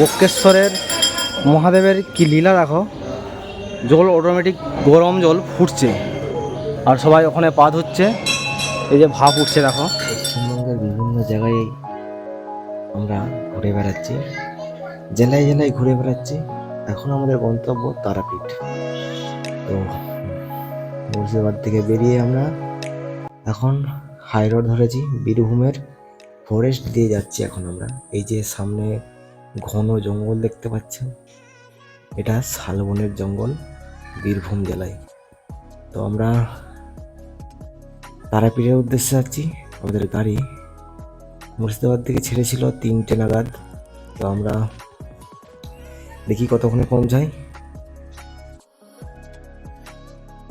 বক্রেশ্বরের মহাদেবের কি লীলা দেখো, জল অটোমেটিক গরম জল ফুটছে আর সবাই ওখানে পা ধুচ্ছে। এই যে ভাপ উঠছে দেখো। পশ্চিমবঙ্গের বিভিন্ন জায়গায় আমরা ঘুরে বেড়াচ্ছি, জেলায় জেলায় ঘুরে বেড়াচ্ছি। এখন আমাদের গন্তব্য তারাপীঠ। তো মুর্শিদাবাদ থেকে বেরিয়ে আমরা এখন হাই রোড ধরেছি, বীরভূমের ফরেস্ট দিয়ে যাচ্ছি। এখন আমরা এই যে সামনে ঘন জঙ্গল দেখতে পাচ্ছেন, এটা শালবনের জঙ্গল, বীরভূম জেলায়। তো আমরা তারাপীঠের উদ্দেশ্যে যাচ্ছি। আমাদের গাড়ি মুর্শিদাবাদ থেকে ছেড়েছিল 3টে নাগাদ। তো আমরা দেখি কতক্ষণে পৌঁছাই।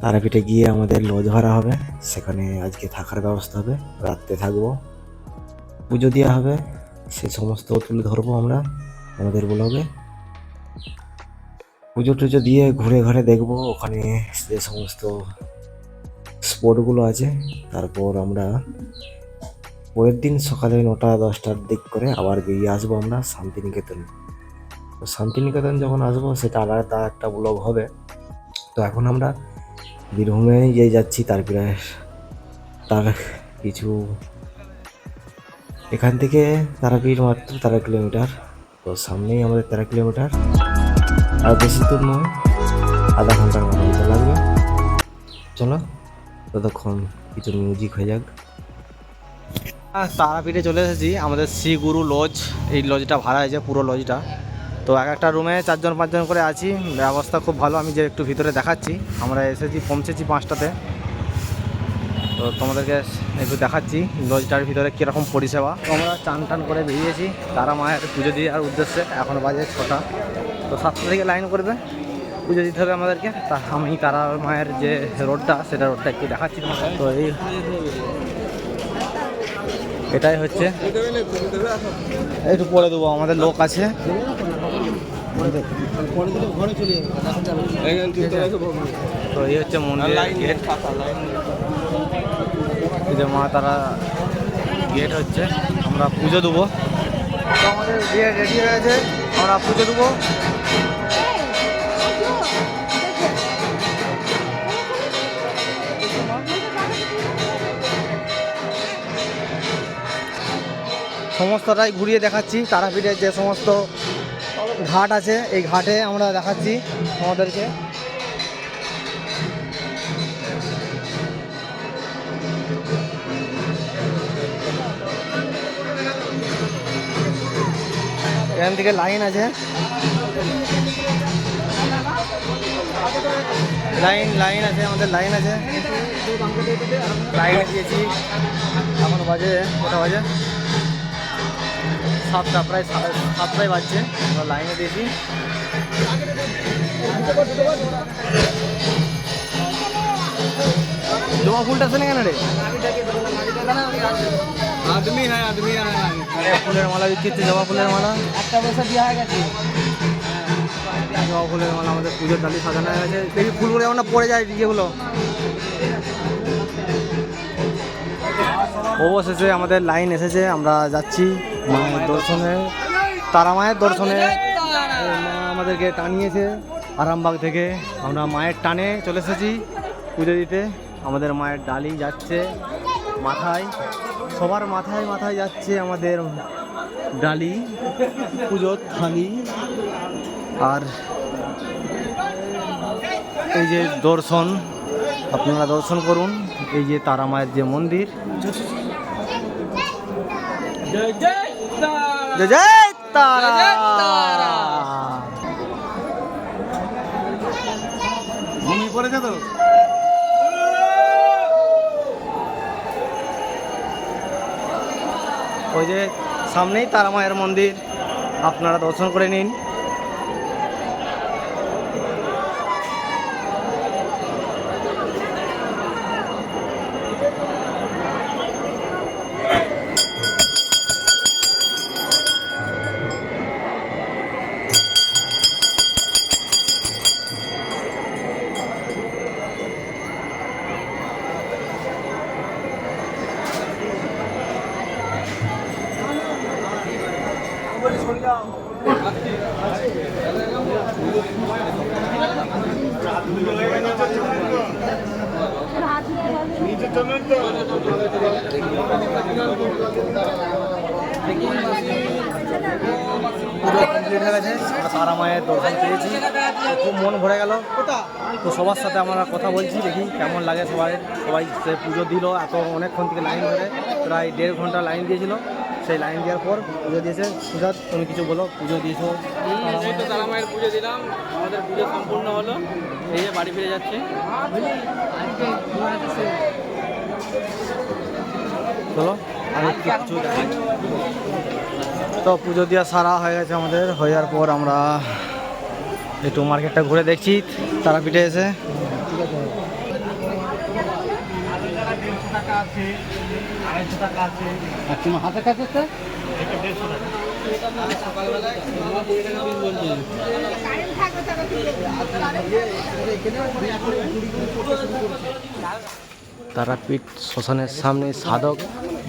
তারাপীঠে গিয়ে আমাদের লজ ভাড়া হবে, সেখানে আজকে থাকার ব্যবস্থা হবে, রাত্রে থাকবো, পুজো দেওয়া হবে, সে সমস্ত তুলে ধরবো আমরা আমাদের ব্লগে। পুজো টুজো দিয়ে ঘুরে ঘুরে দেখবো ওখানে যে সমস্ত স্পটগুলো আছে। তারপর আমরা পরের দিন সকালে 9টা-10টার দিক করে আবার বেরিয়ে আসবো আমরা শান্তিনিকেতন। তো শান্তিনিকেতন যখন আসবো সেটা আলাদা একটা ব্লগ হবে। তো এখন আমরা বীরভূমে যে যাচ্ছি, তার কিছু এখান থেকে তারাপীঠ মাত্র 13 কিলোমিটার। তো সামনেই আমাদের 13 কিলোমিটার, আর বেশি দূর নয়, আধা ঘন্টার মতো লাগবে। চলো ততক্ষণ কিছু মিউজিক হয়ে যাক। তারাপীঠে চলে এসেছি, আমাদের শ্রী গুরু লজ, এই লজটা ভাড়া হয়েছে পুরো লজটা। তো এক একটা রুমে 4জন-5জন করে আছি, ব্যবস্থা খুব ভালো। আমি যে একটু ভিতরে দেখাচ্ছি, আমরা পৌঁছেছি 5টাতে। তো তোমাদেরকে একটু দেখাচ্ছি লজটার ভিতরে কীরকম পরিষেবা। তো আমরা চান টান করে বেরিয়েছি তারা মায়ের পুজো দেওয়ার উদ্দেশ্যে। এখন বাজে 6টা। তো 7টা থেকে লাইন করবে, পুজো দিতে হবে আমাদেরকে। তা আমি তারা মায়ের যে রোডটা, সেটা রোডটা একটু দেখাচ্ছি তোমাকে। তো এটাই হচ্ছে, একটু পরে দেবো, আমাদের লোক আছে। তো এই হচ্ছে মন্দির গেট, এই যে মা তারা গেট হচ্ছে। আমরা পুজো দেবো, তো আমাদের বিয়ে রেডি হয়ে গেছে, আমরা পুজো দেবো। সমস্তটাই ঘুরিয়ে দেখাচ্ছি, তারাপীঠের যে সমস্ত ঘাট আছে এই ঘাটে আমরা দেখাচ্ছি আমাদেরকে। এখান থেকে লাইন আছে, লাইন আছে, আমাদের লাইন আছে, লাইন দিয়েছি। এখন বাজে কটা বাজে? 7টা, প্রায় 7টাই বাজছে। আমরা লাইনে দিয়েছি। জবা ফুলটা শোনে কেন রে? ফুলের মালা বিক্রি হচ্ছে, জবা ফুলের মালা। একটা পয়সা দেওয়া হয়ে গেছে। জবা ফুলের মালা আমাদের পুজোর ডালি সাজানো হয়ে গেছে। দেখি ফুলগুলো যেমন পড়ে যায় ইয়েগুলো। অবশেষে আমাদের লাইন এসেছে, আমরা যাচ্ছি মায়ের দর্শনে, তারা মায়ের দর্শনে। মা আমাদেরকে টানিয়েছে আরামবাগ থেকে, আমরা মায়ের টানে চলে এসেছি পুজো দিতে। আমাদের মায়ের ডালি যাচ্ছে মাথায়, সবার মাথায় মাথায় যাচ্ছে আমাদের ডালি, পুজোর থালি। আর এই যে দর্শন, আপনারা দর্শন করুন, এই যে তারা মায়ের যে মন্দির। জয় জয় তারা। ঘুমিয়ে পড়েছে তো। ওই যে সামনেই তারা মায়ের মন্দির, আপনারা দর্শন করে নিন। পুরো কমপ্লিট হয়ে গেছে, আমরা তারা মায়ের দর্শন পেয়েছি, খুব মন ভরে গেল। তো সবার সাথে আমরা কথা বলছি, দেখি কেমন লাগে সবাই। সবাই সে পুজো দিল, এত অনেকক্ষণ থেকে লাইন ধরে, প্রায় 1.5 ঘন্টা লাইন দিয়েছিল। সেই লাইন দেওয়ার পর পুজো দিয়েছে। সুজাত, তুমি কিছু বলো, পুজো দিয়েছো? এই তো তারা মায়ের পুজো দিলাম, আমাদের পুজো সম্পূর্ণ হলো, এই যে বাড়ি ফিরে যাচ্ছে। চলো আমি কিছু দেখাই। তো পুজো দেওয়া সারা হয়ে গেছে আমাদের, হয়ে যাওয়ার পর আমরা একটু মার্কেটটা ঘুরে দেখছি তারাপীঠে এসে। তারাপীঠ শ্মশানের সামনে সাধক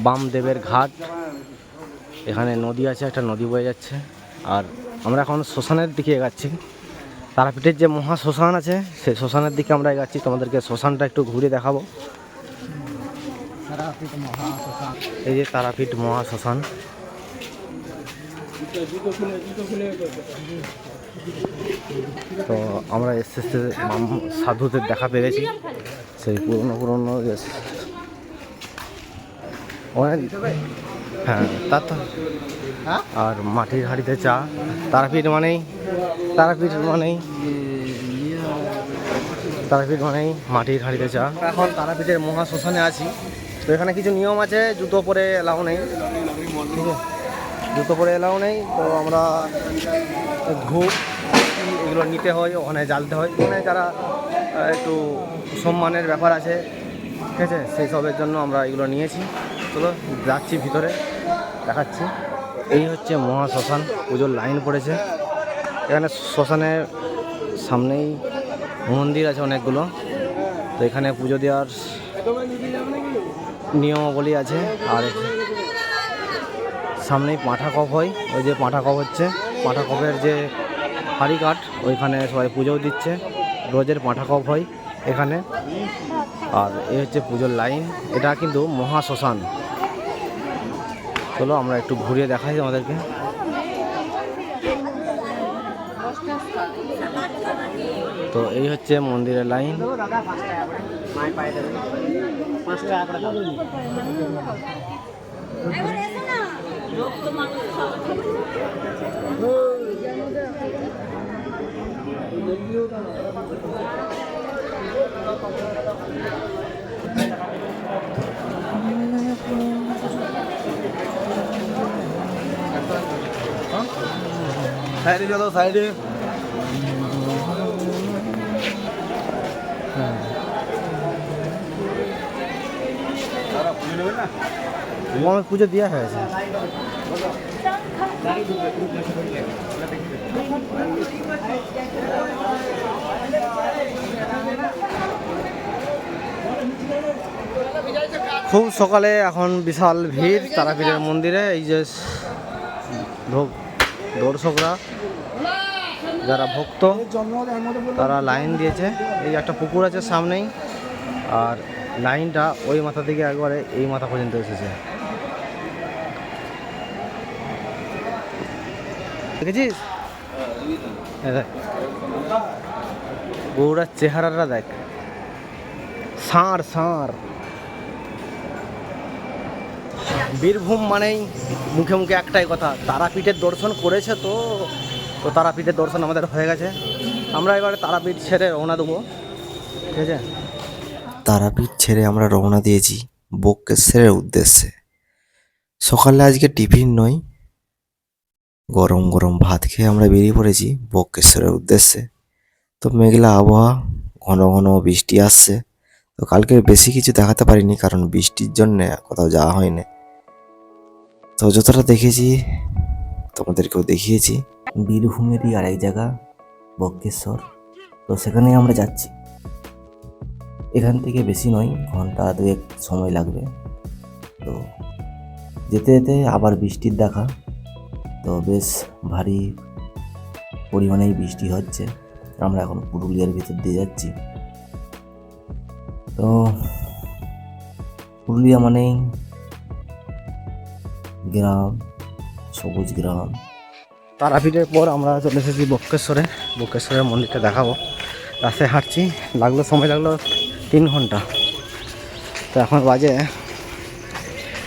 বামদেবের ঘাট, এখানে নদী আছে, একটা নদী বয়ে যাচ্ছে। আর আমরা এখন শ্মশানের দিকে এগাচ্ছি। তারাপীঠের যে মহা শ্মশান আছে সেই শ্মশানের দিকে আমরা এগাচ্ছি, তোমাদেরকে শ্মশানটা একটু ঘুরে দেখাবো। এই যে তারাপীঠ মহা শ্মশান। তো আমরা এসে সাধুদের দেখা পেয়ে গেছি, সেই পুরনো অনেক, হ্যাঁ তা তো। আর মাটির হাঁড়িতে চা, তারাপীঠ মানেই মাটির হাঁড়িতে চা। এখন তারাপীঠের মহা শ্মশানে আছি। তো এখানে কিছু নিয়ম আছে, জুতো পরে এলাও নেই, ঠিক আছে, জুতো পরে এলাও নেই। তো আমরা ধূপ এগুলো নিতে হয়, ওখানে জ্বালতে হয়, ওখানে যারা একটু সম্মানের ব্যাপার আছে, ঠিক আছে, সেই সবের জন্য আমরা এগুলো নিয়েছি। চলো যাচ্ছি ভিতরে, দেখাচ্ছি। এই হচ্ছে মহা শ্মশান, পুজোর লাইন পড়েছে। এখানে শ্মশানের সামনেই মন্দির আছে অনেকগুলো। তো এখানে পুজো দেওয়ার নিয়মাবলী আছে। আর সামনেই পাঁঠা কপ হয়, ওই যে পাঁঠা কপ হচ্ছে, পাঁঠা কপের যে হাঁড়ি কাঠ, ওইখানে সবাই পুজোও দিচ্ছে। রোজের পাঁঠা কপ হয় এখানে। আর এই হচ্ছে পুজোর লাইন, এটা কিন্তু মহা শ্মশান। চলো আমরা একটু ঘুরিয়ে দেখাই আমাদেরকে। তো এই হচ্ছে মন্দিরের লাইন। সাইডে চলো, সাইডে। আমার পুজো দেওয়া হয়েছে। খুব সকালে, এখন বিশাল ভিড় তারাপীঠের মন্দিরে। এই যে দর্শকরা যারা ভক্ত তারা লাইন দিয়েছে। এই একটা পুকুর আছে সামনেই, আর লাইনটা ওই মাথা থেকে একবারে এই মাথা পর্যন্ত এসেছে, দেখেছিস? গৌড়ার চেহারাটা দেখ, ষাঁড় ষাঁড়। বীরভূম মানেই মুখে মুখে একটাই কথা, তারাপীঠের দর্শন করেছে। তো তো তারাপীঠের দর্শন আমাদের হয়ে গেছে। আমরা এবারে তারাপীঠ ছেড়ে রওনা দেবো, ঠিক আছে? তারাপীঠ ছেড়ে আমরা রওনা দিয়েছি বক্রেশ্বরের উদ্দেশ্যে। সকালে আজকে টিফিন নয়, গরম গরম ভাত খেয়ে আমরা বেরিয়ে পড়েছি বক্রেশ্বরের উদ্দেশ্যে। তো মেঘলা আবহাওয়া, ঘন ঘন বৃষ্টি আসছে। তো কালকে বেশি কিছু দেখাতে পারিনি, কারণ বৃষ্টির জন্য কোথাও যাওয়া হয়নি। তো যতটা দেখেছি তোমাদেরকেও দেখিয়েছি। বীরভূমেরই আরেক জায়গা বক্রেশ্বর, তো সেখানেই আমরা যাচ্ছি। এখান থেকে বেশি নয়, ঘন্টা 2 সময় লাগবে। তো যেতে যেতে আবার বৃষ্টির দেখা, তো বেশ ভারী পরিমাণেই বৃষ্টি হচ্ছে। আমরা এখন পুরুলিয়ার ভিতর দিয়ে যাচ্ছি। তো পুরুলিয়া মানেই গ্রাম, সবুজ গ্রাম। তারাপীঠের পর আমরা চলে এসেছি বক্রেশ্বরের মন্দিরটা দেখাবো। রাস্তায় হাঁটছি, সময় লাগলো 3 ঘন্টা। তো এখন বাজে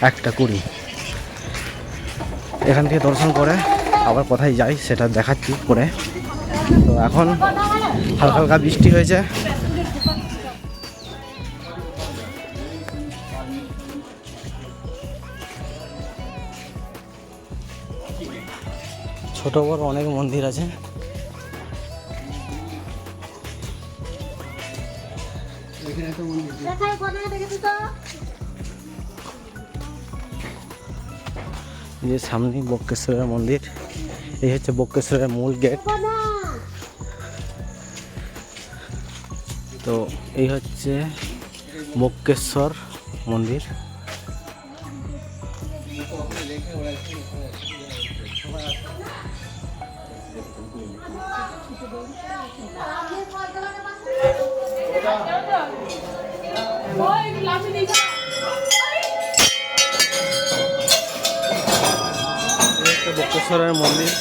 1:20। এখান থেকে দর্শন করে আবার কোথায় যাই সেটা দেখাচ্ছি পরে। তো এখন হালকা হালকা বৃষ্টি হয়েছে। ছোট বড় অনেক মন্দির আছে। যে সামনে বক্রেশ্বরের মন্দির, এই হচ্ছে বক্রেশ্বরের মূল গেট। তো এই হচ্ছে বক্রেশ্বর মন্দির। বক্রেশ্বরের মন্দির।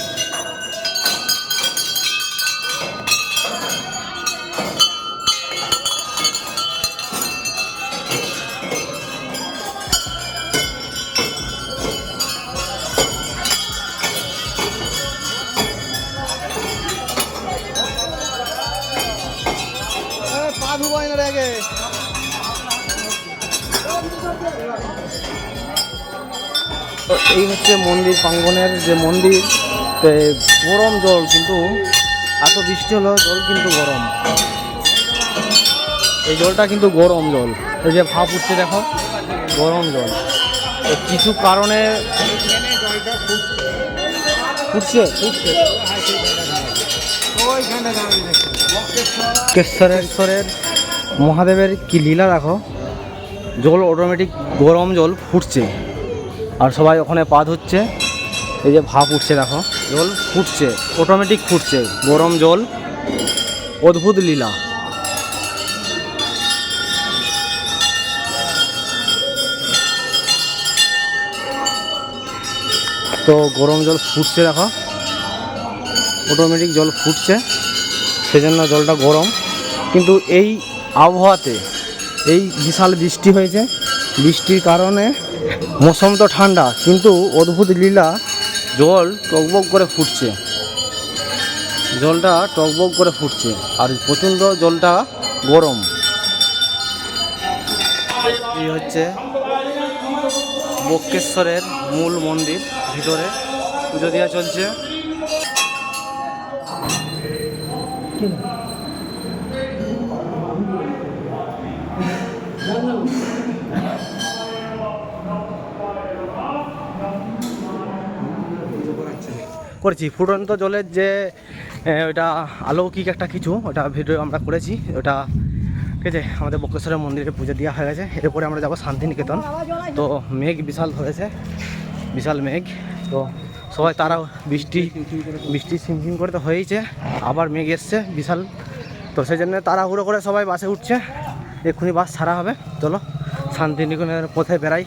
পা ধুবাই না রেগে। তো এই হচ্ছে মন্দির প্রাঙ্গণের যে মন্দির। গরম জল, কিন্তু এত বৃষ্টি হলো জল কিন্তু গরম। এই জলটা কিন্তু গরম জল, এই যে ভাপ উঠছে দেখো, গরম জল। তো কিছু কারণে বক্রেশ্বরের মহাদেবের কি লীলা দেখো, জল অটোমেটিক গরম জল ফুটছে আর সবাই ওখানে পা ধুচ্ছে। এই যে ভাপ উঠছে দেখো, জল ফুটছে, অটোমেটিক ফুটছে গরম জল। অদ্ভুত লীলা। তো গরম জল ফুটছে দেখো, অটোমেটিক জল ফুটছে, সেজন্য জলটা গরম। কিন্তু এই আবহাওয়াতে এই বিশাল বৃষ্টি হয়েছে, বৃষ্টির কারণে মৌসুম তো ঠান্ডা, কিন্তু অদ্ভুত লীলা, জল টকবক করে ফুটছে, জলটা টকবক করে ফুটছে আর প্রচণ্ড জলটা গরম। এই হচ্ছে বক্রেশ্বরের মূল মন্দির, ভিতরে পুজো দেওয়া চলছে। করেছি ফুটন্ত জলের যে ওটা অলৌকিক একটা কিছু, ওটা ভিডিও আমরা করেছি। ওটা ঠিক আছে, আমাদের বক্রেশ্বরের মন্দিরে পুজো দেওয়া হয়ে গেছে। এরপরে আমরা যাবো শান্তিনিকেতন। তো মেঘ বিশাল ধরেছে, বিশাল মেঘ। তো সবাই তারা বৃষ্টি ঝিমঝিম করে তো হয়েইছে, আবার মেঘ এসছে বিশাল। তো সেই জন্য তাড়াহুড়ো করে সবাই বাসে উঠছে, এক্ষুনি বাস ছাড়া হবে। চলো শান্তিনিকেতনের পথে বেড়াই।